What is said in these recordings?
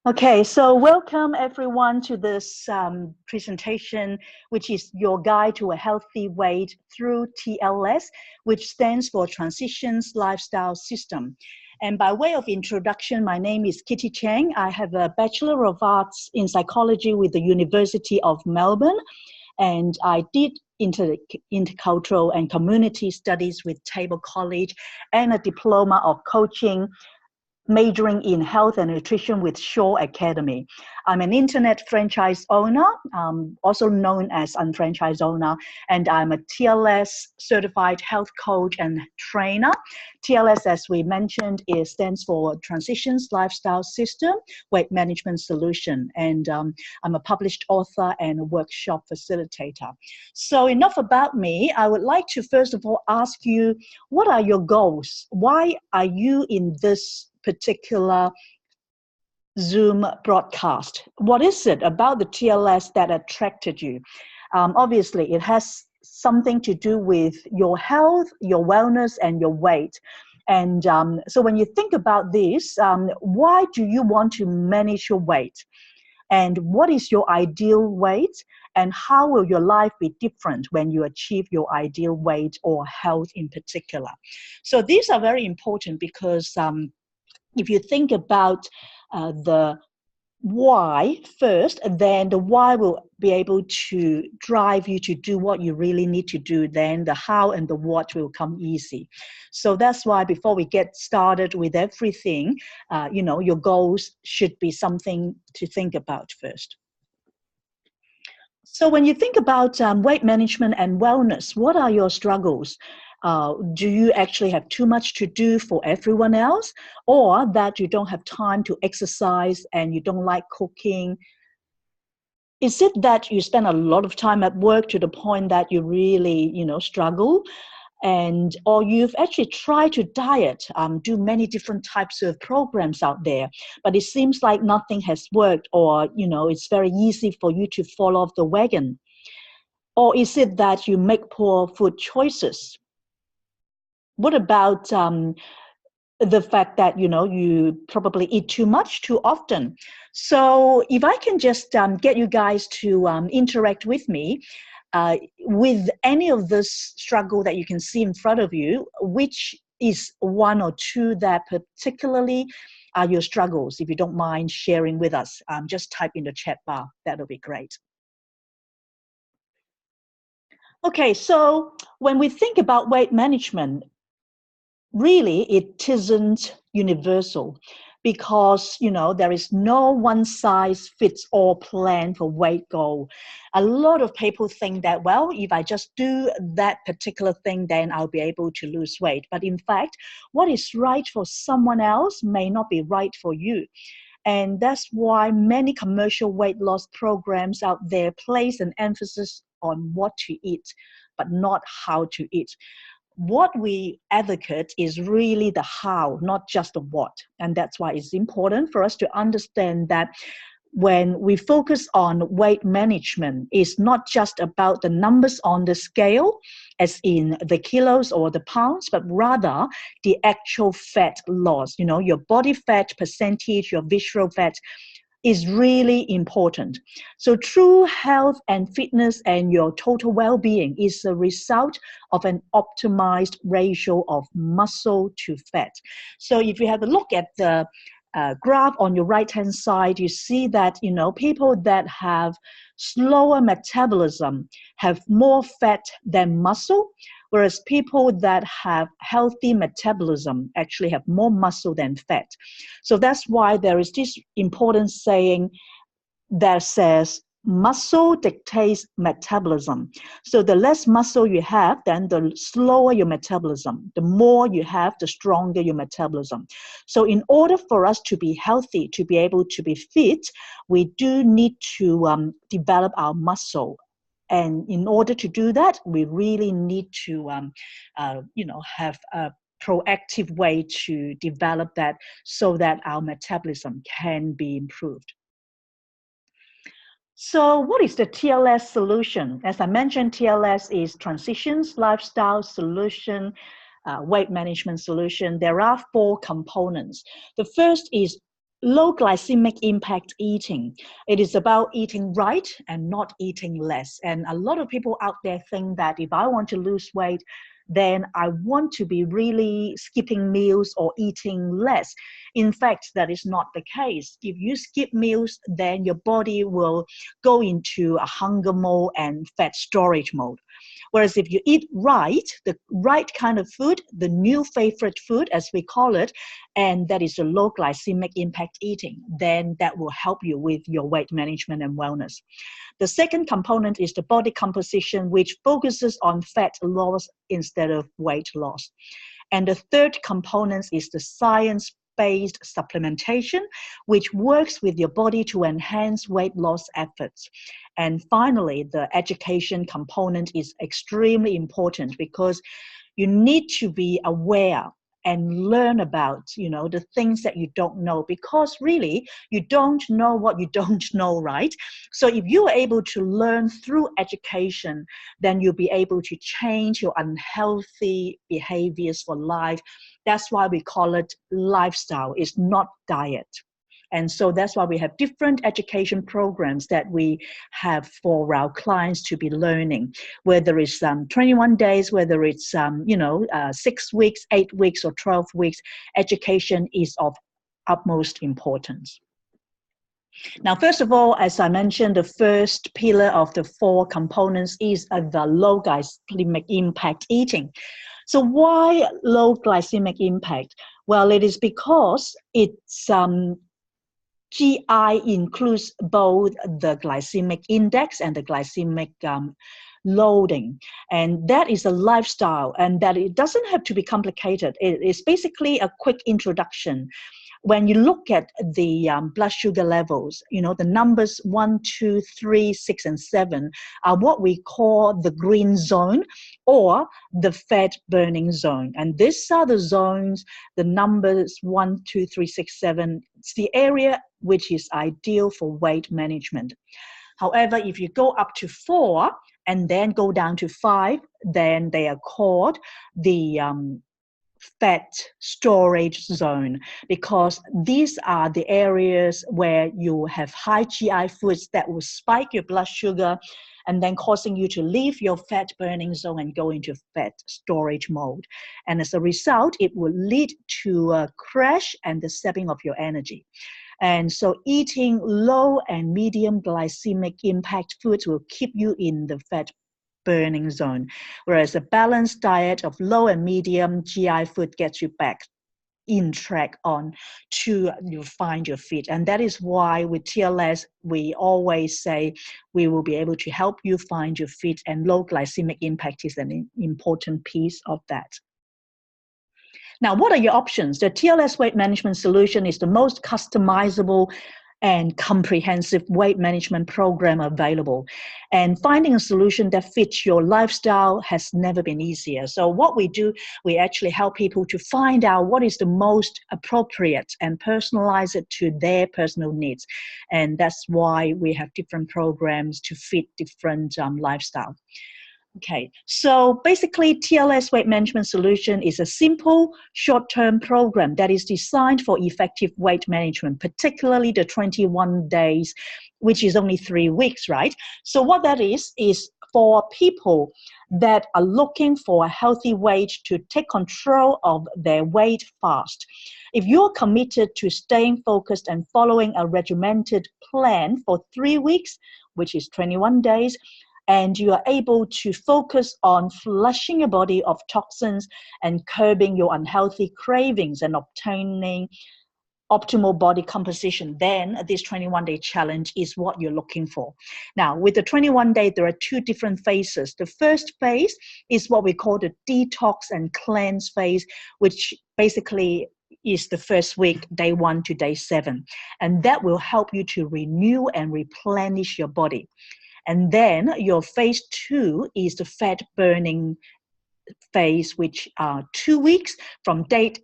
Okay, so welcome everyone to this presentation, which is your guide to a healthy weight through TLS, which stands for Transitions Lifestyle System. And by way of introduction, my name is Kitty Cheng. I have a Bachelor of Arts in Psychology with the University of Melbourne, and I did intercultural and community studies with Table College and a diploma of coaching majoring in health and nutrition with Shaw Academy. I'm an internet franchise owner, also known as unfranchised owner, and I'm a TLS certified health coach and trainer. TLS, as we mentioned, stands for Transitions Lifestyle System Weight Management Solution, and I'm a published author and a workshop facilitator. So enough about me. I would like to first of all ask you, what are your goals? Why are you in this particular Zoom broadcast? What is it about the TLS that attracted you? Obviously, it has something to do with your health, your wellness, and your weight. And so when you think about this, why do you want to manage your weight? And what is your ideal weight? And how will your life be different when you achieve your ideal weight or health in particular? So these are very important because if you think about the why first, then the why will be able to drive you to do what you really need to do. Then the how and the what will come easy. So that's why before we get started with everything, your goals should be something to think about first. So when you think about weight management and wellness, what are your struggles? Do you actually have too much to do for everyone else, or that you don't have time to exercise and you don't like cooking? Is it that you spend a lot of time at work to the point that you really, struggle? Or you've actually tried to diet, do many different types of programs out there, but it seems like nothing has worked, or, it's very easy for you to fall off the wagon? Or is it that you make poor food choices? What about the fact that, you probably eat too much too often? So if I can just get you guys to interact with me, with any of this struggle that you can see in front of you, which is one or two that particularly are your struggles? If you don't mind sharing with us, just type in the chat bar. That'll be great. Okay, so when we think about weight management, really it isn't universal, because there is no one size fits all plan for weight goal. A lot of people think that, well, if I just do that particular thing, then I'll be able to lose weight. But in fact, what is right for someone else may not be right for you. And that's why many commercial weight loss programs out there place an emphasis on what to eat, but not how to eat. What we advocate is really the how, not just the what. And that's why it's important for us to understand that when we focus on weight management, it's not just about the numbers on the scale, as in the kilos or the pounds, but rather the actual fat loss. Your body fat percentage, your visceral fat is really important. So true health and fitness and your total well-being is a result of an optimized ratio of muscle to fat. So if you have a look at the graph on your right-hand side, you see that, people that have slower metabolism have more fat than muscle, whereas people that have healthy metabolism actually have more muscle than fat. So that's why there is this important saying that says, muscle dictates metabolism. So the less muscle you have, then the slower your metabolism. The more you have, the stronger your metabolism. So in order for us to be healthy, to be able to be fit, we do need to develop our muscle. And in order to do that, we really need to, have a proactive way to develop that so that our metabolism can be improved. So what is the TLS solution? As I mentioned, TLS is Transitions Lifestyle Solution, Weight Management Solution. There are 4 components. The first is low glycemic impact eating. It is about eating right and not eating less. And a lot of people out there think that if I want to lose weight, then I want to be really skipping meals or eating less. In fact, that is not the case. If you skip meals, then your body will go into a hunger mode and fat storage mode. Whereas if you eat right, the right kind of food, the new favorite food, as we call it, and that is a low glycemic impact eating, then that will help you with your weight management and wellness. The second component is the body composition, which focuses on fat loss instead of weight loss. And the third component is the science-based supplementation, which works with your body to enhance weight loss efforts. And finally, the education component is extremely important because you need to be aware and learn about, the things that you don't know, because really you don't know what you don't know, right? So if you are able to learn through education, then you'll be able to change your unhealthy behaviors for life. That's why we call it lifestyle. It's not diet. And so that's why we have different education programs that we have for our clients to be learning, whether it's 21 days, whether it's 6 weeks, 8 weeks, or 12 weeks. Education is of utmost importance. Now, first of all, as I mentioned, the first pillar of the 4 components is the low glycemic impact eating. So why low glycemic impact? Well, it is because it's GI includes both the glycemic index and the glycemic loading. And that is a lifestyle, and that it doesn't have to be complicated. It is basically a quick introduction. When you look at the blood sugar levels, the numbers 1, 2, 3, 6, and 7 are what we call the green zone or the fat burning zone. And these are the zones, the numbers 1, 2, 3, 6, 7. It's the area which is ideal for weight management. However, if you go up to 4 and then go down to 5, then they are called the fat storage zone, because these are the areas where you have high GI foods that will spike your blood sugar and then causing you to leave your fat burning zone and go into fat storage mode. And as a result, it will lead to a crash and the sapping of your energy. And so eating low and medium glycemic impact foods will keep you in the fat burning zone, whereas a balanced diet of low and medium GI food gets you back in track on to you find your fit. And that is why with TLS, we always say we will be able to help you find your fit, and low glycemic impact is an important piece of that. Now, what are your options? The TLS Weight Management Solution is the most customizable and comprehensive weight management program available. And finding a solution that fits your lifestyle has never been easier. So what we do, we actually help people to find out what is the most appropriate and personalize it to their personal needs. And that's why we have different programs to fit different lifestyle. Okay, so basically TLS Weight Management Solution is a simple short-term program that is designed for effective weight management, particularly the 21 days, which is only 3 weeks, right? So what that is for people that are looking for a healthy weight to take control of their weight fast. If you're committed to staying focused and following a regimented plan for 3 weeks, which is 21 days, and you are able to focus on flushing your body of toxins and curbing your unhealthy cravings and obtaining optimal body composition, then this 21-day challenge is what you're looking for. Now, with the 21-day, there are 2 different phases. The first phase is what we call the detox and cleanse phase, which basically is the first week, day 1 to day 7. And that will help you to renew and replenish your body. And then your phase 2 is the fat burning phase, which are 2 weeks from day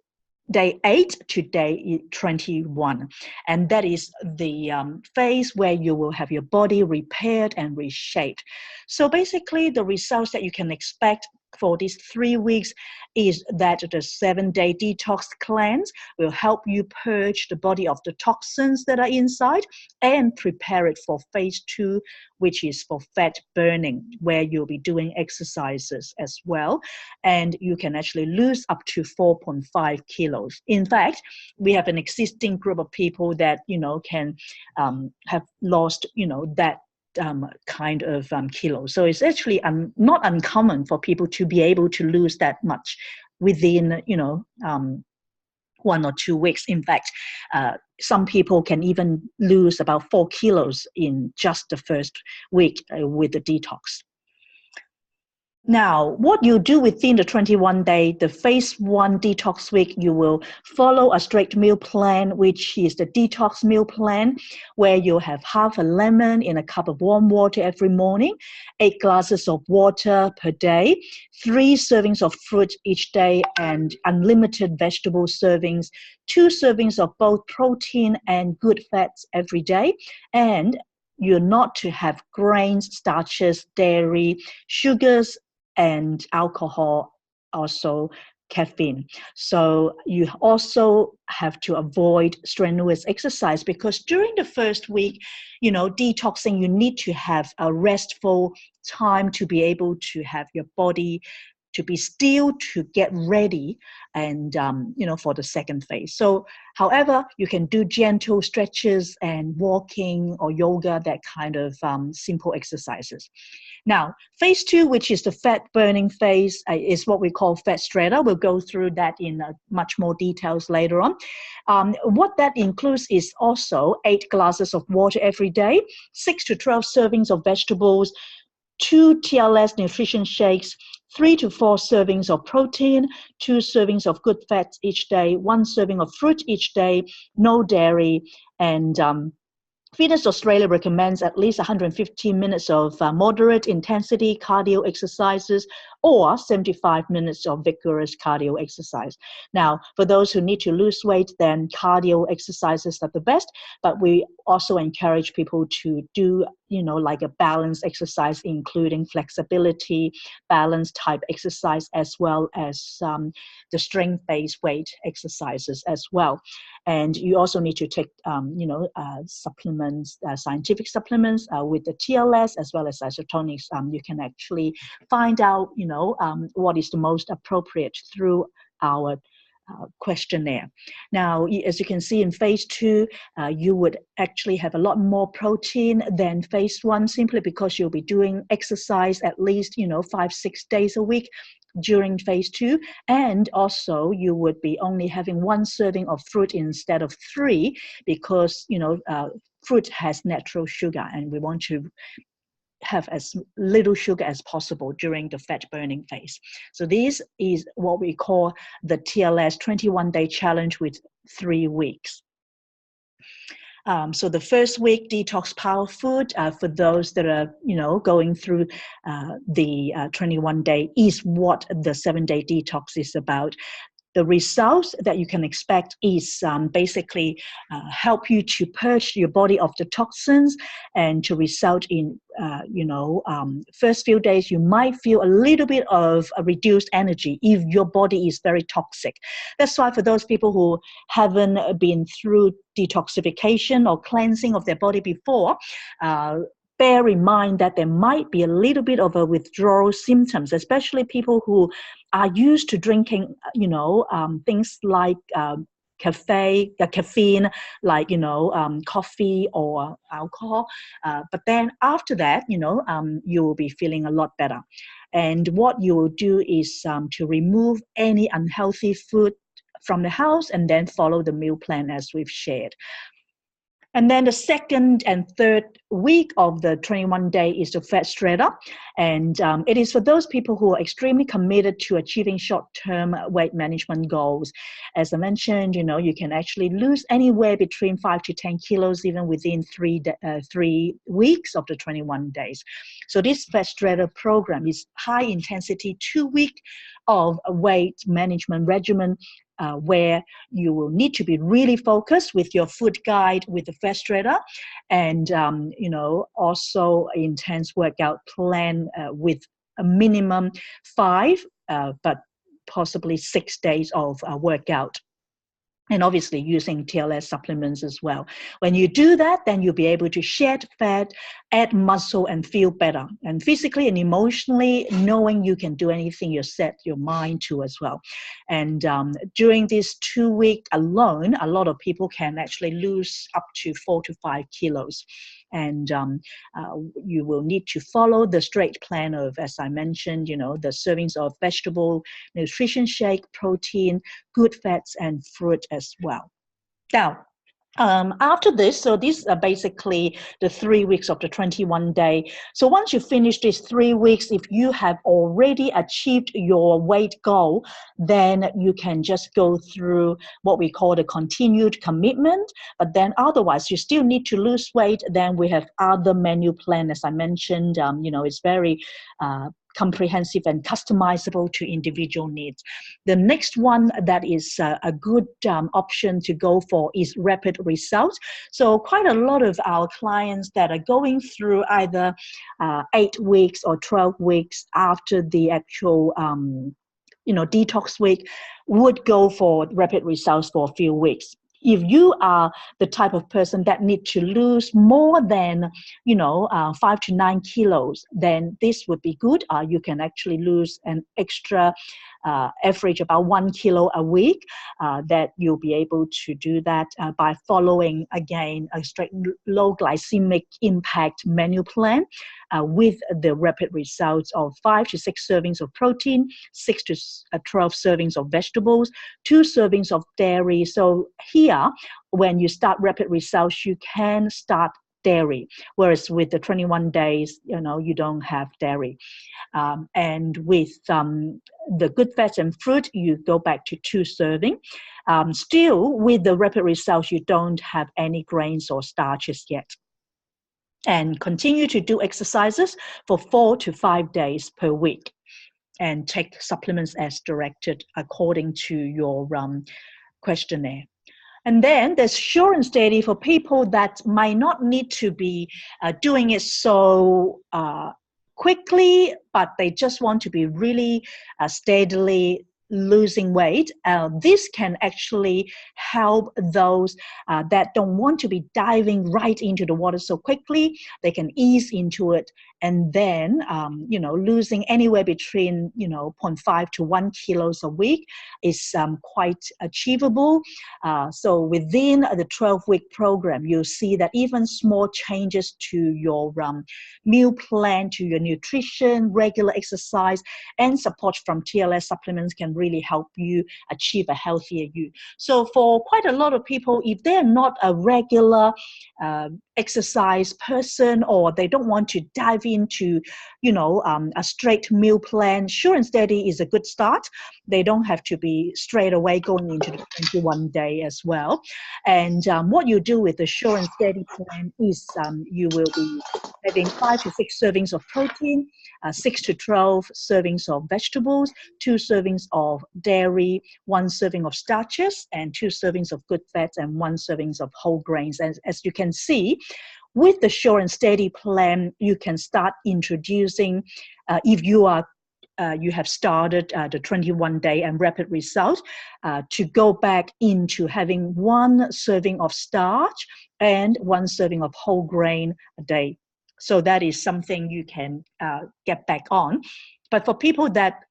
8 to day 21. And that is the phase where you will have your body repaired and reshaped. So basically the results that you can expect for these 3 weeks is that the 7-day detox cleanse will help you purge the body of the toxins that are inside and prepare it for phase 2, which is for fat burning, where you'll be doing exercises as well. And you can actually lose up to 4.5 kilos. In fact, we have an existing group of people that, can have lost, that kind of kilos. So it's actually not uncommon for people to be able to lose that much within, 1 or 2 weeks. In fact, some people can even lose about 4 kilos in just the first week with the detox. Now, what you do within the 21-day, the phase 1 detox week, you will follow a strict meal plan, which is the detox meal plan, where you have half a lemon in a cup of warm water every morning, 8 glasses of water per day, 3 servings of fruit each day, and unlimited vegetable servings, 2 servings of both protein and good fats every day, and you're not to have grains, starches, dairy, sugars, and alcohol, also caffeine. So you also have to avoid strenuous exercise, because during the first week, detoxing, you need to have a restful time to be able to have your body to be still, to get ready, and for the second phase. So however, you can do gentle stretches and walking or yoga, that kind of simple exercises. Now, phase 2, which is the fat burning phase, is what we call fat shredder. We'll go through that in much more details later on. What that includes is also 8 glasses of water every day, 6 to 12 servings of vegetables, 2 TLS nutrition shakes, 3 to 4 servings of protein, 2 servings of good fats each day, 1 serving of fruit each day, no dairy, and Fitness Australia recommends at least 150 minutes of moderate intensity cardio exercises or 75 minutes of vigorous cardio exercise. Now, for those who need to lose weight, then cardio exercises are the best, but we also encourage people to do, like a balanced exercise, including flexibility, balance type exercise, as well as the strength-based weight exercises as well. And you also need to take, supplements, scientific supplements with the TLS as well as isotonics. You can actually find out, what is the most appropriate through our questionnaire. Now, as you can see in phase 2, you would actually have a lot more protein than phase 1, simply because you'll be doing exercise at least, 5-6 days a week during phase 2, and also you would be only having 1 serving of fruit instead of 3, because fruit has natural sugar, and we want to have as little sugar as possible during the fat burning phase. So this is what we call the TLS 21-day challenge with 3 weeks. So the first week, detox power food, for those that are, going through the 21-day, is what the 7-day detox is about. The results that you can expect is basically help you to purge your body of the toxins, and to result in, first few days you might feel a little bit of a reduced energy if your body is very toxic. That's why for those people who haven't been through detoxification or cleansing of their body before, bear in mind that there might be a little bit of a withdrawal symptoms, especially people who are used to drinking, things like caffeine, like, coffee or alcohol. But then after that, you will be feeling a lot better. And what you will do is to remove any unhealthy food from the house, and then follow the meal plan as we've shared. And then the second and third week of the 21-day is the fat shredder. And it is for those people who are extremely committed to achieving short-term weight management goals. As I mentioned, you can actually lose anywhere between 5 to 10 kilos even within 3 weeks of the 21 days. So this fat shredder program is high-intensity 2-week of a weight management regimen, where you will need to be really focused with your food guide, with the fat shredder, and also intense workout plan with a minimum 5, but possibly 6 days of workout. And obviously using TLS supplements as well. When you do that, then you'll be able to shed fat, add muscle, and feel better. And physically and emotionally, knowing you can do anything you set your mind to as well. And during this 2 week alone, a lot of people can actually lose up to 4 to 5 kilos. And you will need to follow the straight plan of, as I mentioned, the servings of vegetable, nutrition shake, protein, good fats, and fruit as well. Now, after this, so these are basically the 3 weeks of the 21 day. So once you finish these 3 weeks, if you have already achieved your weight goal, then you can just go through what we call the continued commitment. But then otherwise, you still need to lose weight. Then we have other menu plan, as I mentioned. It's very comprehensive and customizable to individual needs. The next one that is a good option to go for is rapid results. So quite a lot of our clients that are going through either 8 weeks or 12 weeks after the actual detox week would go for rapid results for a few weeks. If you are the type of person that need to lose more than 5 to 9 kilos, then this would be good. You can actually lose an extra average about 1 kilo a week. That you'll be able to do that by following again a strict low glycemic impact menu plan with the rapid results of 5 to 6 servings of protein, 6 to 12 servings of vegetables, 2 servings of dairy. So here, when you start rapid results, you can start dairy, whereas with the 21 days, you don't have dairy. And with the good fats and fruit, you go back to 2 serving. Still, with the rapid results, you don't have any grains or starches yet. And continue to do exercises for 4 to 5 days per week. And take supplements as directed according to your questionnaire. And then there's sure and steady for people that might not need to be doing it so quickly, but they just want to be really steadily losing weight. This can actually help those that don't want to be diving right into the water so quickly. They can ease into it, and then losing anywhere between 0.5 to 1 kilos a week is quite achievable. So within the 12-week program, you'll see that even small changes to your meal plan, to your nutrition, regular exercise, and support from TLS supplements can really help you achieve a healthier you. So for quite a lot of people, if they're not a regular exercise person, or they don't want to dive into a straight meal plan, sure and steady is a good start. They don't have to be straight away going into the 21 day as well. And what you do with the sure and steady plan is you will be having 5 to 6 servings of protein, 6 to 12 servings of vegetables, 2 servings of dairy, 1 serving of starches, and 2 servings of good fats, and 1 servings of whole grains. As you can see, with the sure and steady plan, you can start introducing, if you have started the 21 day and rapid result, to go back into having 1 serving of starch and 1 serving of whole grain a day. So that is something you can get back on. But for people that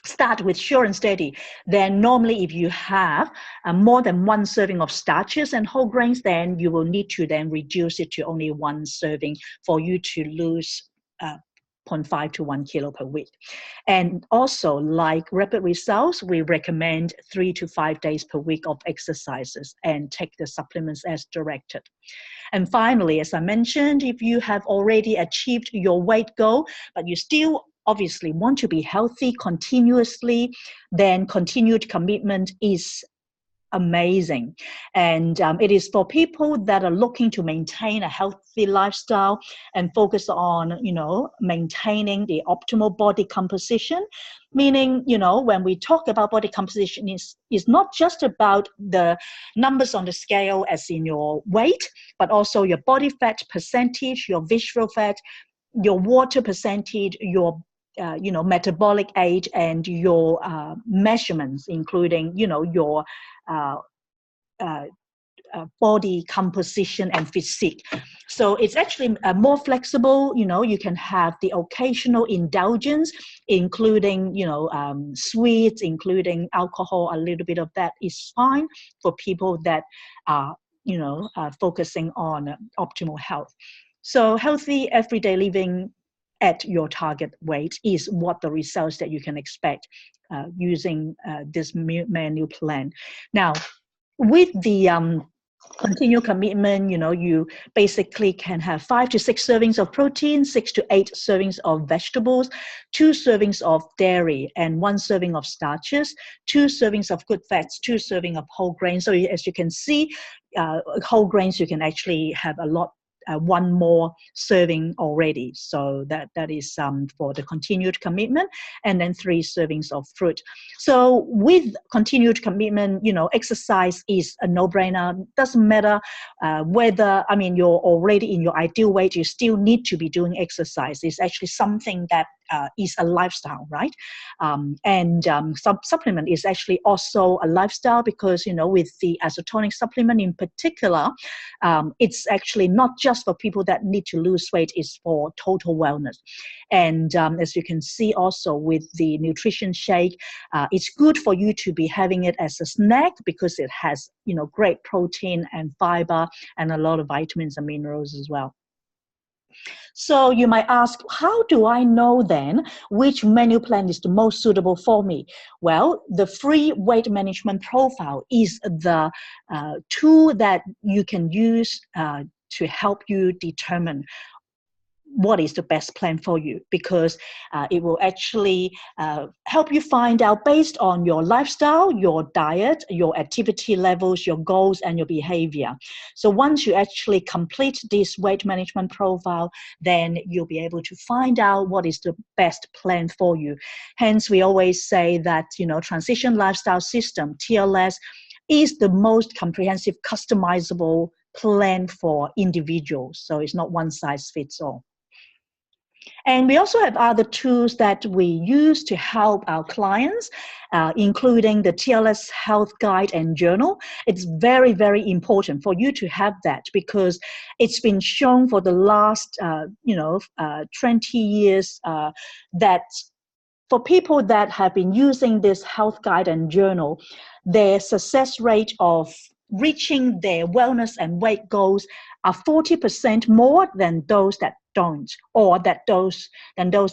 start with sure and steady, then normally if you have more than 1 serving of starches and whole grains, then you will need to then reduce it to only 1 serving for you to lose 0.5 to 1 kilo per week. And also, like rapid results, we recommend 3 to 5 days per week of exercises and take the supplements as directed. And finally, as I mentioned, if you have already achieved your weight goal, but you still obviously want to be healthy continuously, then continued commitment is amazing. And it is for people that are looking to maintain a healthy lifestyle and focus on, maintaining the optimal body composition. Meaning, when we talk about body composition, is not just about the numbers on the scale as in your weight, but also your body fat percentage, your visceral fat, your water percentage, your metabolic age, and your measurements, including your uh, uh, body composition and physique. So it's actually more flexible. You can have the occasional indulgence, including sweets, including alcohol. A little bit of that is fine for people that are focusing on optimal health. So healthy everyday living at your target weight is what the results that you can expect using this menu plan. Now, with the continued commitment, you basically can have 5 to 6 servings of protein, 6 to 8 servings of vegetables, 2 servings of dairy, and 1 serving of starches, 2 servings of good fats, 2 servings of whole grains. So as you can see, whole grains, you can actually have a lot, 1 more serving already. So that is for the continued commitment, and then 3 servings of fruit. So with continued commitment, exercise is a no-brainer. Doesn't matter whether, you're already in your ideal weight, you still need to be doing exercise. It's actually something that is a lifestyle, right? Supplement is actually also a lifestyle, because with the isotonic supplement in particular, it's actually not just for people that need to lose weight, it's for total wellness. And as you can see also with the nutrition shake, it's good for you to be having it as a snack, because it has great protein and fiber and a lot of vitamins and minerals as well. So you might ask, how do I know then which menu plan is the most suitable for me? Well, the free weight management profile is the tool that you can use to help you determine what is the best plan for you, because it will actually help you find out, based on your lifestyle, your diet, your activity levels, your goals, and your behavior. So once you actually complete this weight management profile, then you'll be able to find out what is the best plan for you. Hence, we always say that, Transition Lifestyle System, TLS, is the most comprehensive, customizable plan for individuals. So it's not one size fits all. And we also have other tools that we use to help our clients, including the TLS Health Guide and Journal. It's very, very important for you to have that, because it's been shown for the last, 20 years that for people that have been using this health guide and journal, their success rate of reaching their wellness and weight goals are 40% more than those that don't, or those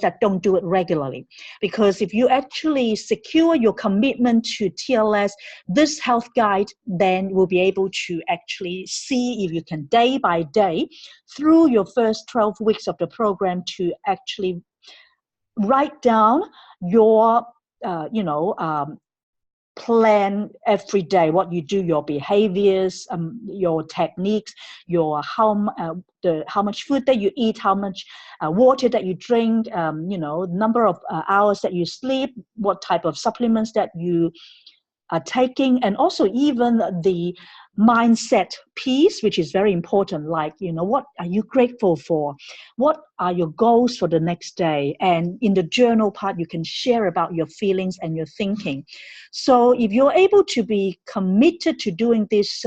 that don't do it regularly. Because if you actually secure your commitment to TLS, this health guide, then will be able to actually see if you can, day by day, through your first 12 weeks of the program, to actually write down your plan every day, what you do, your behaviors, your techniques, your how much food that you eat, how much water that you drink, number of hours that you sleep, what type of supplements that you are taking, and also even the mindset piece, which is very important, like, what are you grateful for? What are your goals for the next day? And in the journal part, you can share about your feelings and your thinking. So if you're able to be committed to doing this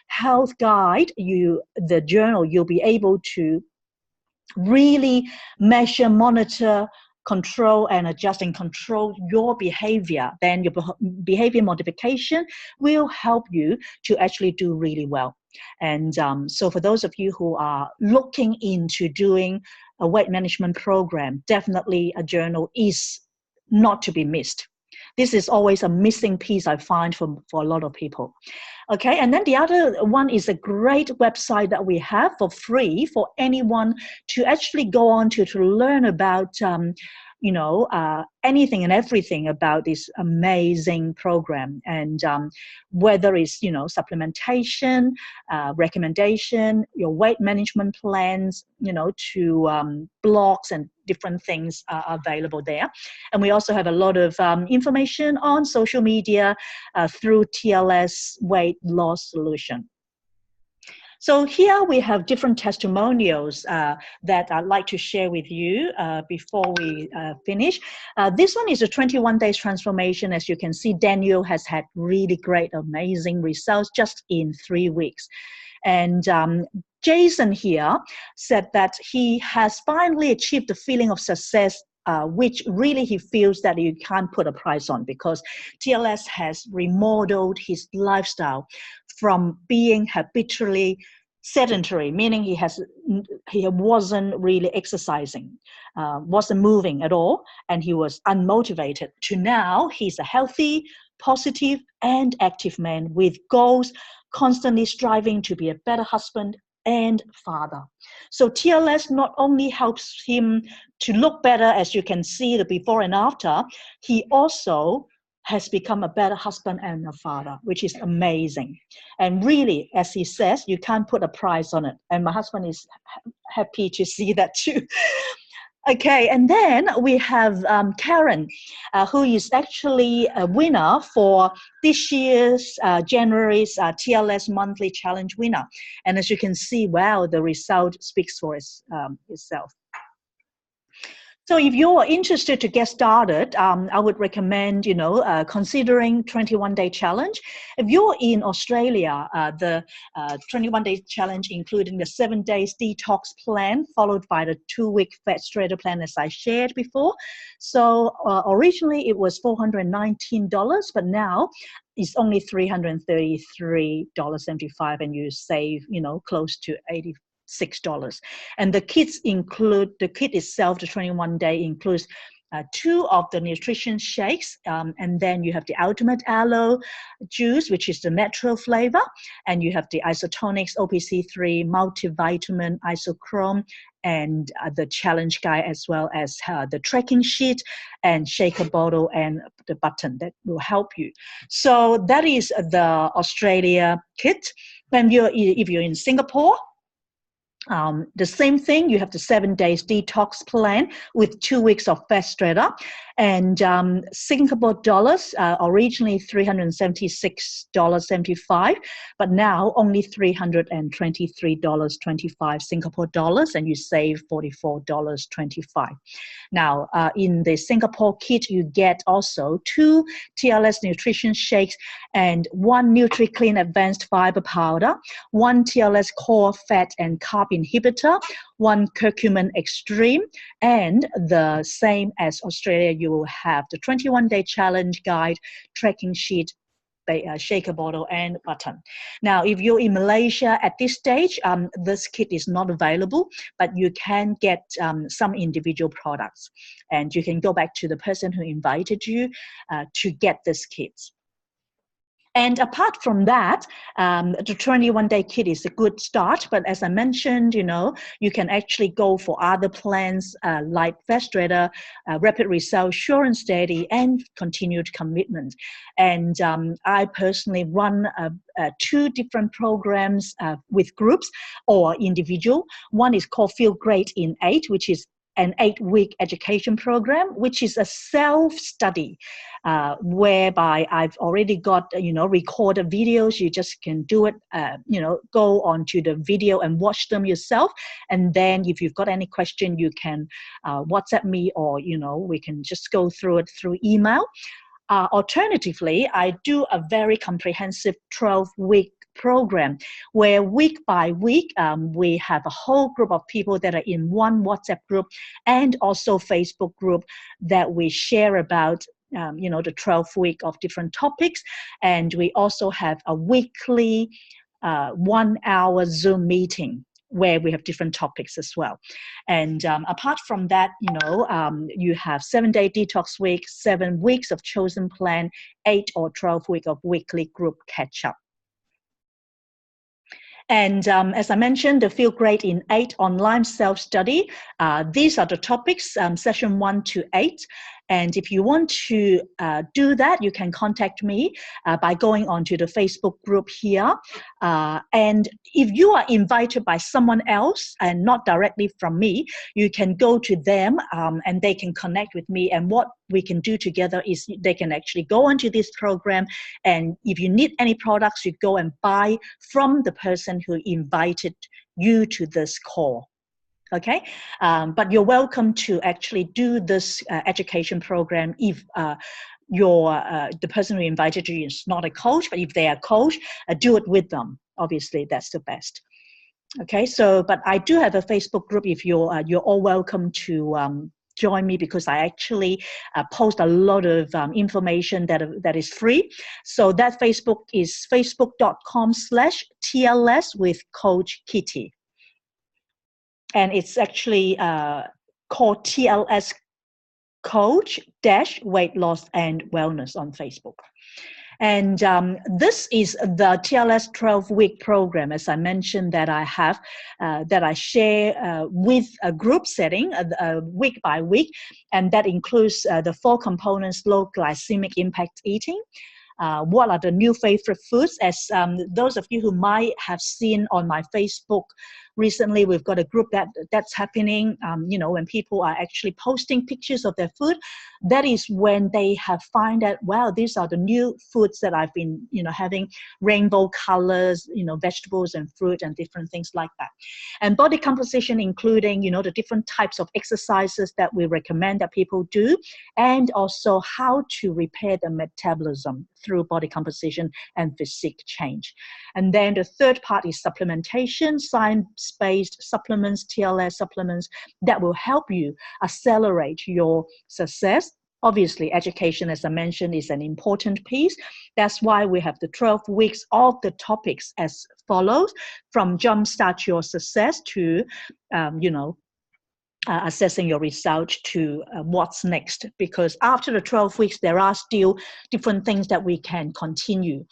health guide, the journal, you'll be able to really measure, monitor, control, and adjust and control your behavior. Then your behavior modification will help you to actually do really well. And so for those of you who are looking into doing a weight management program, definitely a journal is not to be missed. This is always a missing piece I find for a lot of people. Okay, and then the other one is a great website that we have for free for anyone to actually go on to learn about, anything and everything about this amazing program. And whether it's, supplementation, recommendation, your weight management plans, to blogs and different things are available there. And we also have a lot of information on social media through TLS Weight Loss Solution. So here we have different testimonials that I'd like to share with you before we finish. This one is a 21 days transformation. As you can see, Daniel has had really great, amazing results just in 3 weeks. And Jason here said that he has finally achieved the feeling of success, which really he feels that you can't put a price on, because TLS has remodeled his lifestyle from being habitually sedentary, meaning he wasn't really exercising, wasn't moving at all, and he was unmotivated, to now he's a healthy, positive, and active man with goals, constantly striving to be a better husband and father. So TLS not only helps him to look better, as you can see the before and after, he also has become a better husband and a father, which is amazing. And really, as he says, you can't put a price on it. And my husband is happy to see that too. Okay, and then we have Karen, who is actually a winner for this year's January's TLS Monthly Challenge winner. And as you can see, wow, the result speaks for itself. So if you're interested to get started, I would recommend, considering 21-day challenge. If you're in Australia, the 21-day challenge, including the 7 days detox plan, followed by the 2-week fat shredder plan, as I shared before. So originally it was $419, but now it's only $333.75, and you save, close to $86. And the kits include, the kit itself, the 21-day includes 2 of the nutrition shakes, and then you have the ultimate aloe juice, which is the natural flavor, and you have the isotonics, OPC3, multivitamin, isochrome, and the challenge guide, as well as the tracking sheet and shaker bottle and the button that will help you. So that is the Australia kit. Then if you're in Singapore, the same thing, you have the 7 days detox plan with 2 weeks of fat shredder, and Singapore dollars, originally $376.75, but now only $323.25 Singapore dollars, and you save $44.25. Now, in the Singapore kit, you get also 2 TLS nutrition shakes and 1 NutriClean Advanced Fiber Powder, 1 TLS Core Fat and Carb Inhibitor, 1 Curcumin Extreme, and the same as Australia, you will have the 21-day challenge guide, tracking sheet, shaker bottle, and button. Now, if you're in Malaysia at this stage, this kit is not available, but you can get some individual products, and you can go back to the person who invited you to get this kit. And apart from that, the 21-day kit is a good start. But as I mentioned, you can actually go for other plans like fat shredder, rapid result, sure and steady, and continued commitment. And I personally run 2 different programs with groups or individual. One is called Feel Great in 8, which is an 8-week education program, which is a self-study, whereby I've already got, recorded videos. You just can do it, go onto the video and watch them yourself. And then if you've got any question, you can WhatsApp me, or, we can just go through it through email. Alternatively, I do a very comprehensive 12-week program where week by week we have a whole group of people that are in one WhatsApp group and also Facebook group that we share about the 12th week of different topics. And we also have a weekly 1-hour Zoom meeting where we have different topics as well. And apart from that, you have 7-day detox week, 7 weeks of chosen plan, 8 or 12 weeks of weekly group catch up. And as I mentioned, the Feel Great in 8 online self-study. These are the topics, session 1 to 8. And if you want to do that, you can contact me by going onto the Facebook group here. And if you are invited by someone else and not directly from me, you can go to them and they can connect with me. And what we can do together is they can actually go onto this program. And if you need any products, you go and buy from the person who invited you to this call. Okay, but you're welcome to actually do this education program if the person who invited you is not a coach, but if they are a coach, do it with them. Obviously, that's the best. Okay, so but I do have a Facebook group. If you're all welcome to join me, because I actually post a lot of information that is free. So that Facebook is facebook.com/TLS with Coach Kitty. And it's actually called TLS Coach - Weight Loss and Wellness on Facebook. And this is the TLS 12-week program, as I mentioned, that I have, that I share with a group setting week by week. And that includes the 4 components: low glycemic impact eating. What are the new favorite foods? As those of you who might have seen on my Facebook recently, we've got a group that's happening, when people are actually posting pictures of their food. That is when they have found out, wow, these are the new foods that I've been, having rainbow colors, vegetables and fruit and different things like that. And body composition, including, the different types of exercises that we recommend that people do, and also how to repair the metabolism through body composition and physique change. And then the third part is supplementation, science-based supplements, TLS supplements that will help you accelerate your success. Obviously, education, as I mentioned, is an important piece. That's why we have the 12 weeks of the topics as follows: from jumpstart your success to, assessing your results, to what's next. Because after the 12 weeks, there are still different things that we can continue.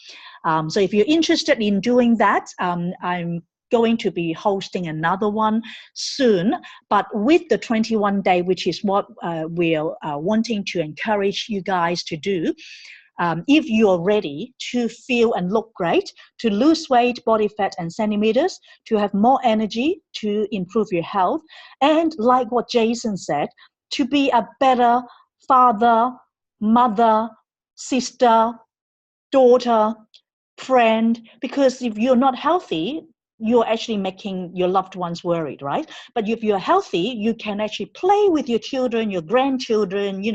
So if you're interested in doing that, I'm going to be hosting another one soon, but with the 21-day, which is what we're wanting to encourage you guys to do. If you're ready to feel and look great, to lose weight, body fat and centimeters, to have more energy, to improve your health, and like what Jason said, to be a better father, mother, sister, daughter, friend, because if you're not healthy, you're actually making your loved ones worried, right? But if you're healthy, you can actually play with your children, your grandchildren, you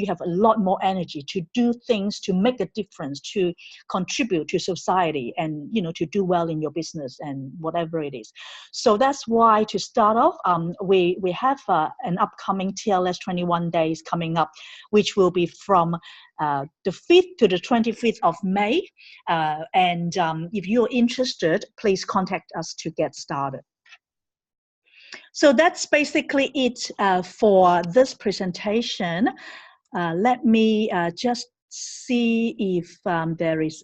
have a lot more energy to do things, to make a difference, to contribute to society, and, to do well in your business and whatever it is. So that's why, to start off, we have an upcoming TLS 21 days coming up, which will be from the 5th to the 25th of May. And if you're interested, please contact us to get started. So that's basically it for this presentation. Let me just see if there is